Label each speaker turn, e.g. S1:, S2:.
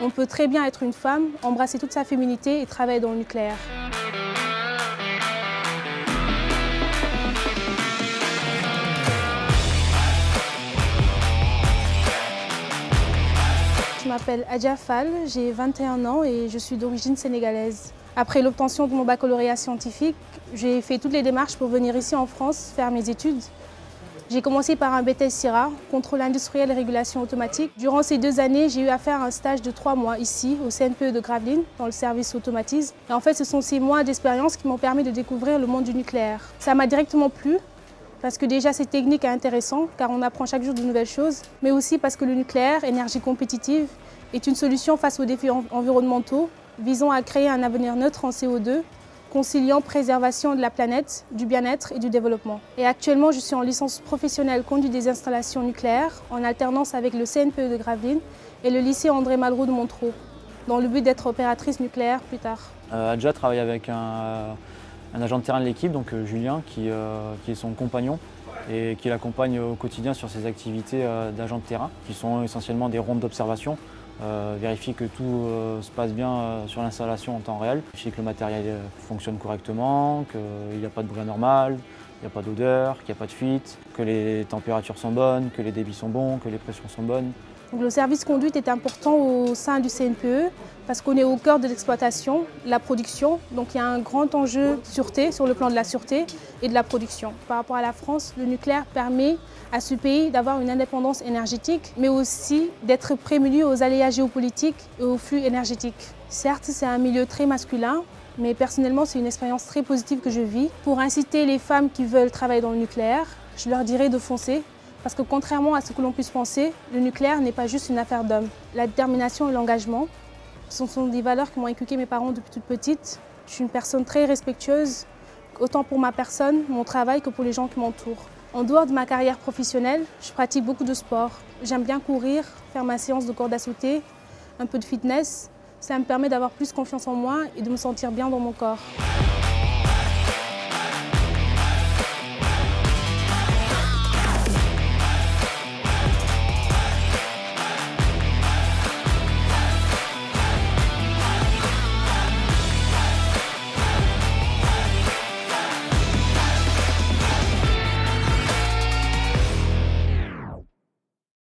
S1: On peut très bien être une femme, embrasser toute sa féminité et travailler dans le nucléaire. Je m'appelle Adja Fall, j'ai 21 ans et je suis d'origine sénégalaise. Après l'obtention de mon baccalauréat scientifique, j'ai fait toutes les démarches pour venir ici en France faire mes études. J'ai commencé par un BTS CIRA, contrôle industriel et régulation automatique. Durant ces 2 années, j'ai eu à faire un stage de 3 mois ici, au CNPE de Gravelines, dans le service automatisme. Et en fait, ce sont ces mois d'expérience qui m'ont permis de découvrir le monde du nucléaire. Ça m'a directement plu, parce que déjà c'est technique et intéressant, car on apprend chaque jour de nouvelles choses, mais aussi parce que le nucléaire, énergie compétitive, est une solution face aux défis environnementaux, visant à créer un avenir neutre en CO2, conciliant préservation de la planète, du bien-être et du développement. Et actuellement, je suis en licence professionnelle conduite des installations nucléaires, en alternance avec le CNPE de Gravelines et le lycée André Malraux de Montereau, dans le but d'être opératrice nucléaire plus tard.
S2: Adja travaille avec un agent de terrain de l'équipe, donc Julien, qui est son compagnon et qui l'accompagne au quotidien sur ses activités d'agent de terrain, qui sont essentiellement des rondes d'observation. Vérifier que tout se passe bien sur l'installation en temps réel, vérifier que le matériel fonctionne correctement, qu'il n'y a pas de bruit anormal, il n'y a pas d'odeur, qu'il n'y a pas de fuite, que les températures sont bonnes, que les débits sont bons, que les pressions sont bonnes.
S1: Donc le service conduite est important au sein du CNPE parce qu'on est au cœur de l'exploitation, la production. Donc il y a un grand enjeu de sûreté sur le plan de la sûreté et de la production. Par rapport à la France, le nucléaire permet à ce pays d'avoir une indépendance énergétique, mais aussi d'être prémuni aux aléas géopolitiques et aux flux énergétiques. Certes, c'est un milieu très masculin, mais personnellement, c'est une expérience très positive que je vis. Pour inciter les femmes qui veulent travailler dans le nucléaire, je leur dirais de foncer. Parce que contrairement à ce que l'on puisse penser, le nucléaire n'est pas juste une affaire d'hommes. La détermination et l'engagement, ce sont des valeurs que m'ont inculquées mes parents depuis toute petite. Je suis une personne très respectueuse, autant pour ma personne, mon travail, que pour les gens qui m'entourent. En dehors de ma carrière professionnelle, je pratique beaucoup de sport. J'aime bien courir, faire ma séance de corde à sauter, un peu de fitness. Ça me permet d'avoir plus confiance en moi et de me sentir bien dans mon corps.